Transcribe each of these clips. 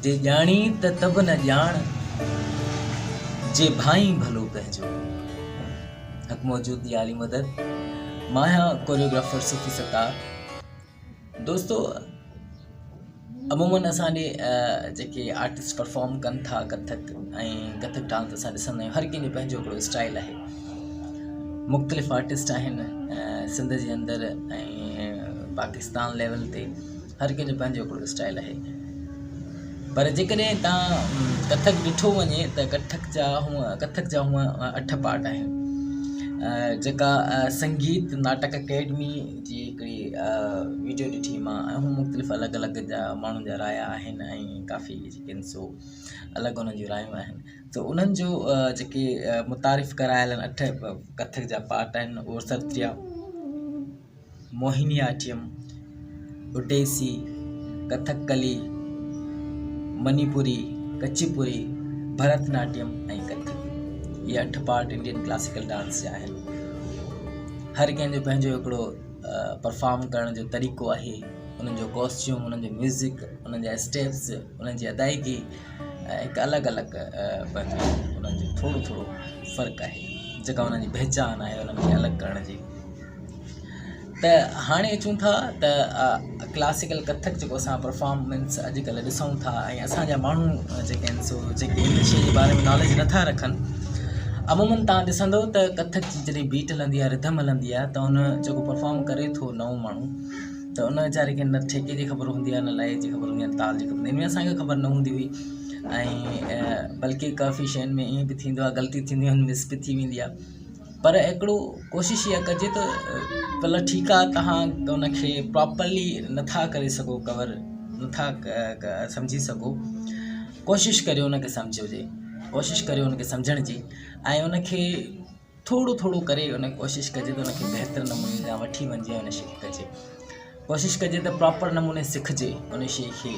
जे ॼाणी त तब न ॼाण, जे भाई भलो पंहिंजो। हक़ मौजूद या अली मदद। मां आहियां कोरियोग्राफर सूफ़ी सत्तार। दोस्तो, अमूमन असांजे जेके आर्टिस्ट परफॉर्म कनि था कथक ऐं कथक डांस असां ॾिसंदा आहियूं, हर कंहिंजो पंहिंजो हिकिड़ो स्टाइल आहे। मुख़्तलिफ़ आर्टिस्ट आहिनि सिंध जे अंदरि ऐं पाकिस्तान लेवल ते, हर कंहिंजो पंहिंजो हिकिड़ो स्टाइल आहे। पर जेकॾहिं तव्हां कथक ॾिठो वञे त कथक जा हूअं 8 पार्ट आहिनि, जेका संगीत नाटक अकेडमी जी हिकिड़ी वीडियो ॾिठी मां, ऐं हू मुख़्तलिफ़ अलॻि अलॻि जा माण्हुनि जा राया आहिनि ऐं काफ़ी जेके आहिनि सो अलॻि उन्हनि जूं रायूं आहिनि। त उन्हनि जो जेके मुतारिफ़ करायल 8 कथक जा पार्ट आहिनि, उहो सत्रिया, मोहिनीअट्टम, ओडिसी, कथकली, मणिपुरी, कुचिपुड़ी, भरतनाट्यम ऐं कथक। ये 8 पार्ट इंडियन क्लासिकल डांस जा आहिनि। हर कंहिंजो पंहिंजो हिकिड़ो परफॉर्म करण जो तरीक़ो आहे। उन्हनि जो कॉस्ट्यूम, उन्हनि जो म्यूज़िक, उन्हनि जा स्टेप्स, उन्हनि जी अदायगी हिकु अलॻि अलॻि पंहिंजो उन्हनि जो थोरो थोरो फ़र्क़ु आहे, जेका उन्हनि जी पहचान आहे उन्हनि खे अलॻि करण जी। त हाणे अचूं था त क्लासिकल कथक जेको असां परफॉर्मेंस अॼुकल्ह ॾिसूं था, ऐं असांजा माण्हू जेके आहिनि सो जेके इन शइ जे बारे में नॉलेज नथा रखनि। अमूमन तव्हां ॾिसंदो त कथक जी जॾहिं बीट हलंदी आहे, रिदम हलंदी आहे, त हुन जेको परफॉर्म करे थो नओं माण्हू, त उन वीचारे खे न ठेके जी ख़बर हूंदी आहे, न लय जी ख़बर हूंदी आहे, ताल जी ख़बर। इनमें असांखे ख़बर न हूंदी हुई, ऐं बल्कि काफ़ी शयुनि में ईअं बि थींदो आहे, ग़लती थींदी आहे, मिस बि थी वेंदी आहे। पर हिकिड़ो कोशिशि इहा कजे त भला ठीकु आहे, तव्हां उनखे प्रॉपरली नथा करे सघो, कवर नथा सम्झी सघो, कोशिशि करियो उनखे सम्झो जे, कोशिशि करियो उनखे सम्झण जी, ऐं उनखे थोरो थोरो करे उन कोशिशि कजे त उनखे बहितर नमूने सां वठी वञिजे, उन शइ खे कजे। कोशिशि कजे त प्रॉपर नमूने सिखिजे उन शइ खे।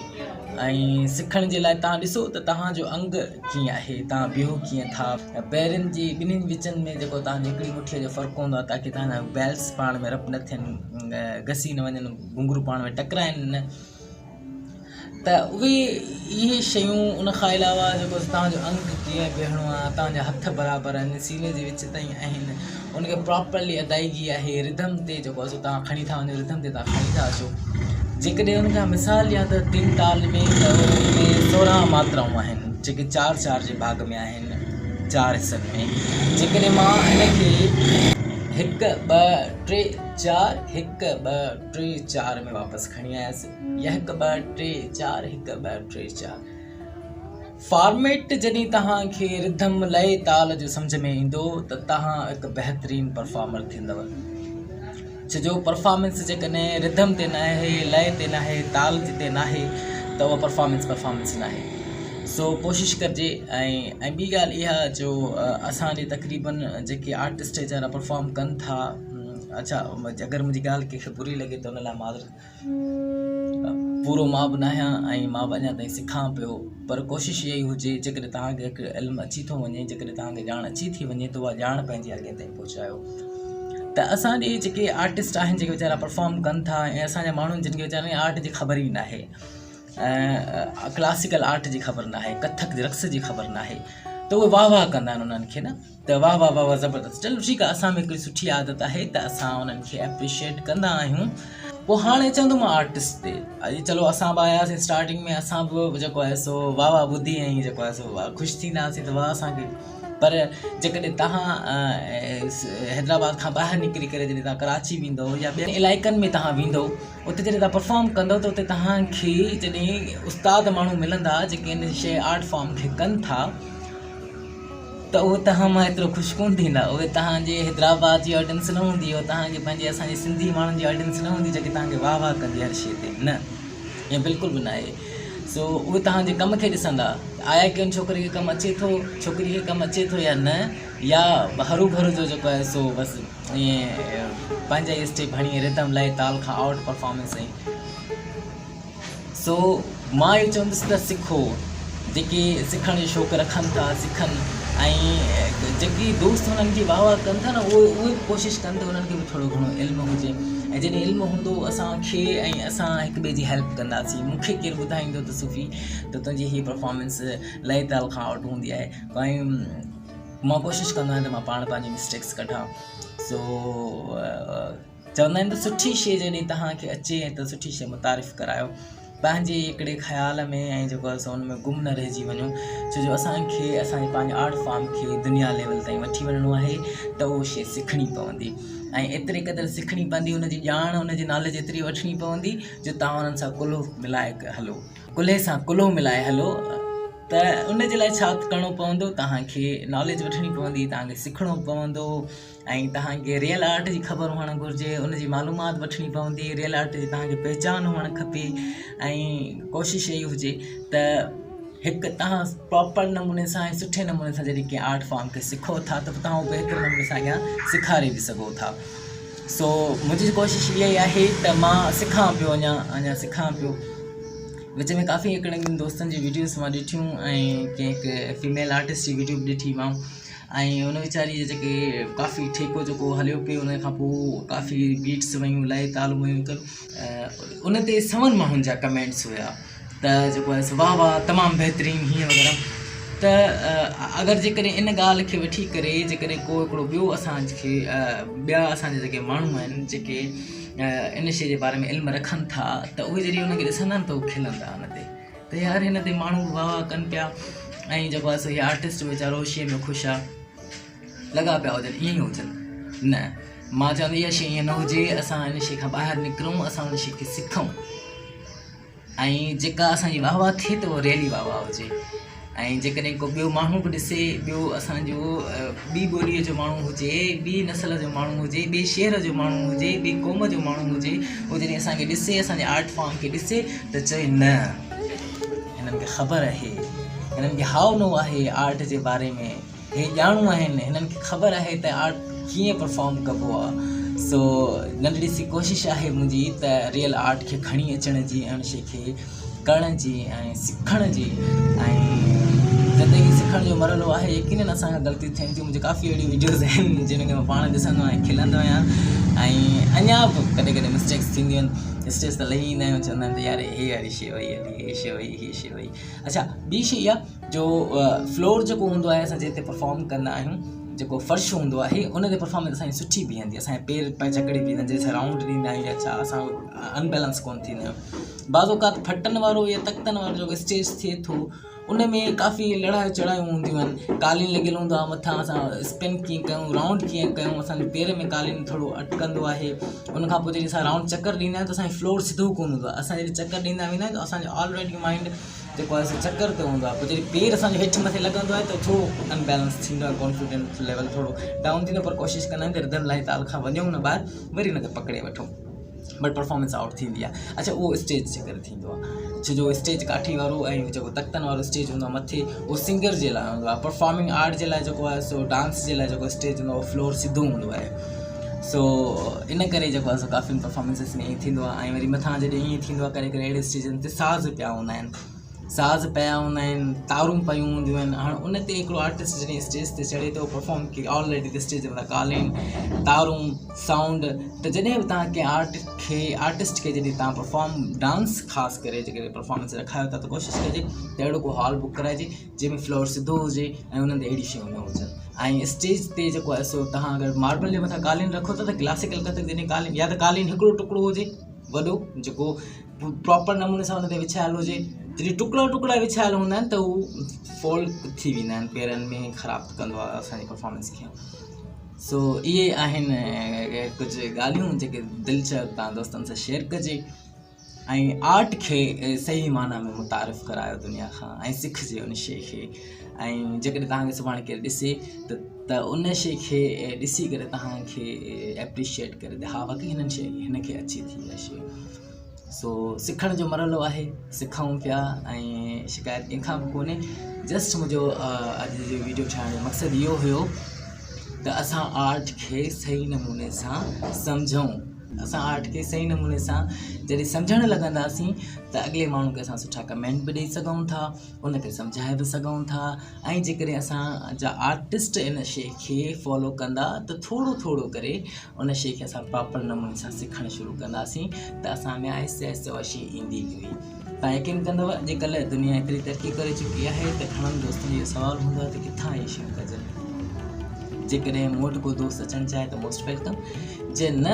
ऐं सिखण जे लाइ तव्हां ॾिसो त तव्हांजो अंग कीअं आहे, तव्हां बिहो कीअं था, पेरनि जी ॿिन्हिनि विचनि में जेको तव्हांजी हिकिड़ी मुठीअ जो फ़र्क़ु हूंदो आहे, ताकी तव्हांजा बैल्स पाण में रब न थियनि, घसी न वञनि, घुंघरू पाण में टकराइनि न। त उहे इहे शयूं, उन खां अलावा जेको तव्हांजो अंग कीअं बीहणो आहे, तव्हांजा हथ बराबरि आहिनि, सीने जे विच ताईं आहिनि, उनखे प्रॉपरली अदायगी आहे, रिदम ते जेको आहे तव्हां खणी था वञो, रिदम ते तव्हां खणी था अचो। जेकॾहिं उनखां मिसाल ॾियां त 3 ताल में त उनमें 16 मात्राऊं आहिनि, जेके 4-4 जे भाग में आहिनि, 4 हिसनि में। जेकॾहिं मां हिनखे 1 2 3 4 1 2 3 4 में वापसि खणी आयसि, या 1 2 3 4 1 2 3 4 फॉर्मेट जॾहिं तव्हांखे रिदम लय ताल जो सम्झ में ईंदो त तव्हां हिकु बहितरीनु परफॉर्मर थींदव। छो जो परफॉर्मेंस जेकॾहिं रिदम ते न आहे, लय ते न आहे, ताल ते न आहे, त उहा परफॉर्मेंस न आहे। सो कोशिशि करिजे। ऐं ॿी ॻाल्हि इहा जो असांजे तक़रीबन जेके आर्टिस्ट वीचारा परफॉर्म कनि था, अच्छा अगरि मुंहिंजी ॻाल्हि कंहिंखे बुरी लॻे त हुन लाइ माज़रत। पूरो मां बि न आहियां ऐं मां बि अञा ताईं सिखां पियो, पर कोशिशि इहा ई हुजे, जेकॾहिं तव्हांखे हिकु इल्मु अची थो वञे, जेकॾहिं तव्हांखे ॼाण अची थी वञे, त उहा ॼाण पंहिंजे अॻियां ताईं पहुचायो। त असांजे जेके आर्टिस्ट आहिनि, जेके वीचारा परफॉर्म कनि था, ऐं असांजा माण्हुनि जिन खे वीचारनि आर्ट जी ख़बर ई न आहे, क्लासिकल आर्ट जी ख़बर न आहे, कथक रक़्स जी ख़बर न आहे, त उहे वाह वाह कंदा आहिनि उन्हनि खे न, त वाह वाह वाह वाह ज़बरदस्त। चलो ठीकु आहे, असां में हिकिड़ी सुठी आदत आहे त असां उन्हनि खे एप्रिशिएट कंदा आहियूं। पोइ हाणे चवंदो मां आर्टिस्ट ते, अॼु चलो असां बि आयासीं स्टार्टिंग में, असां बि जेको आहे सो वाह वाह ॿुधी ऐं जेको आहे सो ख़ुशि थींदासीं त वाह असांखे। पर जेकॾहिं तव्हां हैदराबाद खां ॿाहिरि निकिरी करे जॾहिं तव्हां कराची वेंदो या ॿियनि इलाइक़नि में तव्हां वेंदो, उते जॾहिं तव्हां परफॉर्म कंदो त उते तव्हांखे जॾहिं उस्ताद माण्हू मिलंदा जेके इन शइ आर्ट फॉर्म खे कनि था, त उहे तव्हां मां एतिरो ख़ुशि कोन थींदा। उहे तव्हांजे हैदराबाद जी ऑडियंस न हूंदी, उहे तव्हांजे पंहिंजे असांजे सिंधी माण्हुनि जी ऑडियंस न हूंदी जेके तव्हांखे वाह वाह कंदी हर शइ ते, न, ईअं बिल्कुलु बि न आहे। सो उहे तव्हांजे कम खे ॾिसंदा, आया की उन छोकिरे खे कमु अचे थो, छोकिरी खे कमु अचे थो या न, या हरू भरू जो जेको आहे सो बसि ईअं पंहिंजा ई स्टेप हणी रिदम लय ताल खां आउट परफॉर्मेंस ऐं। सो मां इहो चवंदुसि त सिखो, जेके सिखण जो शौक़ु रखनि था सिखनि, ऐं जेकी दोस्त हुननि खे वाह वाह कनि था न, उहे कोशिशि कनि त उन्हनि खे बि थोरो घणो इल्मु हुजे ऐं जॾहिं इल्मु हूंदो असांखे ऐं असां हिक ॿिए जी हेल्प कंदासीं। मूंखे केरु ॿुधाईंदो त सुफ़ी त तुंहिंजी हीअ परफॉर्मेंस लय ताल खां आउट हूंदी आहे, ऐं मां कोशिशि कंदो आहियां त मां पाण पंहिंजी मिस्टेक्स कढां। सो चवंदा आहिनि त सुठी शइ जॾहिं तव्हांखे अचे त सुठी शइ मुतारिफ़ करायो, पंहिंजे हिकिड़े ख़्याल में ऐं जेको आहे हुन में गुम न रहिजी वञो। छो जो असांखे असांजे पंहिंजे आर्ट फॉर्म खे दुनिया लेवल ताईं वठी वञिणो आहे त उहो शइ सिखणी पवंदी, ऐं एतिरे क़दुरु सिखणी पवंदी, उनजी ॼाण उनजी नॉलेज एतिरी वठणी पवंदी जो तव्हां उन्हनि सां कुल्हो मिलाए हलो, कुल्हे सां कुल्हो मिलाए हलो। त उनजे लाइ छा करिणो पवंदो, तव्हांखे नॉलेज वठणी पवंदी, तव्हांखे सिखणो पवंदो, ऐं तव्हांखे रियल आर्ट जी ख़बर हुअणु घुरिजे, उनजी मालूमात वठणी पवंदी, रियल आर्ट जी तव्हांखे पहचान हुअणु खपे। ऐं कोशिशि इहा हुजे त हिकु तव्हां प्रॉपर नमूने सां ऐं सुठे नमूने सां जॾहिं कंहिं आर्ट फॉर्म खे सिखो था त तव्हां उहो बहितरु नमूने सां अॻियां सेखारे बि सघो था। सो मुंहिंजी कोशिशि इहा ई आहे त मां सिखां पियो, अञा सिखां पियो। विच में काफ़ी हिकिड़े दोस्तनि जी वीडियोस मां ॾिठियूं ऐं कंहिं फीमेल आर्टिस्ट जी वीडियो बि ॾिठी मां, ऐं उन वीचारी जे जेके काफ़ी ठेको जेको हलियो पियो, उन खां पोइ काफ़ी बीट्स वयूं, लय ताल वयूं, उन ते सवनि माण्हुनि जा कमेंट्स हुया त जेको आहे वाह वाह तमामु बहितरीनु हीअं वग़ैरह। त अगरि जेकॾहिं इन ॻाल्हि खे वठी करे जेकॾहिं को हिकिड़ो ॿियो असांखे ॿिया असांजा जेके माण्हू आहिनि जेके इन शइ जे बारे में इल्मु रखनि था, त उहे जॾहिं उनखे ॾिसंदा आहिनि त उहे खिलंदा हुन ते, त यार हिन ते माण्हू वाह वाह कनि पिया, ऐं जेको आहे सो हीअ आर्टिस्ट वीचारो शइ में ख़ुशि आहे, लॻा पिया हुजनि ईअं ई हुजनि। न, मां चवंदी इहा शइ ईअं न हुजे, असां इन शइ खां ॿाहिरि निकिरूं, असां उन शइ खे सिखूं, ऐं जेका असांजी वाह वाह थिए त उहो रियली वाह वाह हुजे। ऐं जेकॾहिं को ॿियो माण्हू बि ॾिसे, ॿियो असांजो ॿी ॿोलीअ जो माण्हू हुजे, ॿी नसल जो माण्हू हुजे, ॿिए शहर जो माण्हू हुजे, ॿी क़ौम जो माण्हू हुजे, उहो जॾहिं असांखे ॾिसे, असांजे आर्ट फॉर्म खे ॾिसे त चए न हिननि खे ख़बर आहे, हिननि खे हावनो आहे आर्ट जे बारे में, हे ॼाणू आहिनि, हिननि खे ख़बर आहे त आर्ट कीअं परफॉर्म कबो आहे। सो नंढड़ी सी कोशिशि आहे मुंहिंजी त रियल आर्ट खे खणी अचण जी ऐं उन शइ खे करण जी ऐं सिखण जी। ऐं ज़िंदगी सिखण जो मरहलो आहे, यकीनन असांखां ग़लतियूं थियनि थियूं। मुंहिंजी काफ़ी अहिड़ियूं वीडियोज़ आहिनि जिन खे मां पाण ॾिसंदो आहियां, खिलंदो आहियां, ऐं अञा बि कॾहिं कॾहिं मिस्टेक्स थींदियूं आहिनि। स्टेज त लही ईंदा आहियूं, चवंदा आहिनि त यार हे वारी शइ वई हली, हे शइ वई, हीअ शइ वई। अच्छा, ॿी शइ इहा जो फ्लोर जेको हूंदो आहे असां जिते परफॉर्म कंदा आहियूं, जेको फर्श हूंदो आहे उन ते परफॉर्मेंस असांजी सुठी बीहंदी, असांजे पेर पे जकड़े बीहंदा, जंहिंसां राउंड ॾींदा आहियूं या छा, असां अनबैलेंस कोन थींदा आहियूं। बाज़ोकात फटनि वारो या तख़्तनि वारो जेको स्टेज थिए थो, उन में काफ़ी लड़ाई चढ़ायूं हूंदियूं आहिनि, कालीन लॻियलु हूंदो आहे मथां, असां स्पिन कीअं कयूं, राउंड कीअं कयूं, असांजे पेर में कालीन थोरो अटकंदो आहे। उनखां पोइ जॾहिं असां राउंड चकर ॾींदा आहियूं त असांजी फ्लोर सिधो कोन हूंदो आहे, असां जॾहिं चकर ॾींदा वेंदा आहियूं त असांजो ऑलरेडी माइंड जेको आहे चकर ते हूंदो आहे, पोइ जॾहिं पेर असांजो हेठि मथे लॻंदो आहे त थोरो अनबैलेंस थींदो आहे, कॉन्फिडेंस लेवल थोरो डाउन थींदो, पर कोशिशि कंदा आहियूं त रिदम लय ताल खां वञूं न ॿाहिरि, वरी हुनखे पकिड़े वठूं, बट परफॉर्मेंस आउट थींदी आहे। अच्छा, उहो स्टेज जे करे थींदो आहे, छो जो स्टेज काठी वारो ऐं जेको तख़्तनि वारो स्टेज हूंदो आहे मथे, उहो सिंगर जे लाइ हूंदो आहे, परफॉर्मिंग आर्ट जे लाइ जेको आहे सो डांस जे लाइ जेको स्टेज हूंदो आहे उहो फ्लोर सिधो हूंदो आहे। सो इन करे जेको आहे सो काफ़ी परफॉर्मेंसिस में ईअं थींदो आहे। ऐं वरी मथां जॾहिं ईअं थींदो आहे करे अहिड़े स्टेजनि ते साज़ पिया हूंदा आहिनि, साज़ पिया हूंदा आहिनि, तारूं पयूं हूंदियूं आहिनि। हाणे उन ते हिकिड़ो आर्टिस्ट जॾहिं स्टेज ते चढ़े थो परफॉर्म की ऑलरेडी त स्टेज ते कालीन, तारूं, साउंड, त जॾहिं बि तव्हां कंहिं आर्टिस्ट खे जॾहिं तव्हां परफॉर्म डांस ख़ासि करे जेके परफॉर्मेंस रखायो था, त कोशिशि कजे त अहिड़ो को हॉल बुक कराइजे जंहिंमें फ्लोर सिधो हुजे ऐं उन्हनि ते अहिड़ी शयूं न हुजनि। ऐं स्टेज ते जेको आहे सो तव्हां अगरि मार्बल जे मथां कालीन रखो था त क्लासिकल कथक जॾहिं कालीन, या त कालीन हिकिड़ो टुकड़ो हुजे वॾो जेको प्रॉपर नमूने सां हुन ते विछायल हुजे, जॾहिं टुकड़ा टुकड़ा विछायल हूंदा आहिनि त उहे फॉल थी वेंदा आहिनि, पेरनि में ख़राबु कंदो आहे असांजी परफॉर्मेंस खे। सो इहे आहिनि कुझु ॻाल्हियूं जेके दिलि चयो तव्हां दोस्तनि सां शेयर कजे, ऐं आर्ट खे सही माना में मुतारिफ़ करायो दुनिया खां, ऐं सिखिजे उन शइ खे। ऐं जेकॾहिं तव्हांखे सुभाणे केरु ॾिसे त उन शइ खे ॾिसी करे तव्हांखे एप्रिशिएट करे ॾे, हा वाक़ई हिनखे अचे थी इहा शइ। सो सिखण जो मरहलो आहे, सिखूं पिया, ऐं शिकायत कंहिंखां बि कोन्हे। जस्ट मुंहिंजो अॼु जो वीडियो ठाहिण जो मक़सदु इहो हुयो त असां आर्ट खे सही नमूने सां सम्झूं, असां आर्ट खे सही नमूने सां जॾहिं सम्झणु लॻंदासीं त अॻिले माण्हू खे असां सुठा कमेंट बि ॾेई सघूं था, उनखे सम्झाए बि सघूं था। ऐं जेकॾहिं असांजा आर्टिस्ट इन शइ खे फॉलो कंदा त थोरो थोरो करे उन शइ खे असां प्रॉपर नमूने सां सिखणु शुरू कंदासीं त असां में आहिस्ते आहिस्ते उहा शइ ईंदी हुई। तव्हां यकीन कंदव अॼुकल्ह दुनिया एतिरी तरक़ी करे चुकी आहे त घणनि दोस्तनि जो सुवालु हूंदो आहे त किथां इहे शयूं कजनि। जेकॾहिं मूं वटि को दोस्त अचणु चाहे त मोस्ट वेलकम, जे न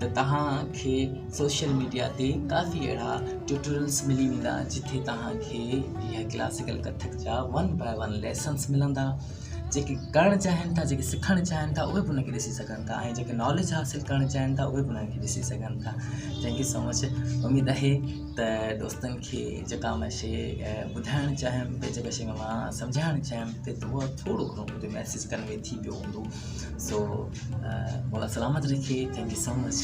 त तव्हांखे सोशल मीडिया ते काफ़ी अहिड़ा ट्यूटोरियल्स मिली वेंदा जिथे तव्हांखे इहा क्लासिकल कथक जा 1 by 1 लेसन्स मिलंदा। जेके करणु चाहिनि था, जेके सिखणु चाहिनि था, उहे बि उनखे ॾिसी सघनि था, ऐं जेके नॉलेज हासिलु करणु चाहिनि था उहे बि उनखे ॾिसी सघनि था। Thank you so much. उमेदु आहे त दोस्तनि खे जेका मां शइ ॿुधाइणु चाहियमि, ॿिए जेका शइ मां सम्झाइणु चाहियमि त उहा थोरो घणो मुंहिंजो मैसेज कन्वे थी पियो हूंदो। सो मौला सलामत रखे। Thank you so much.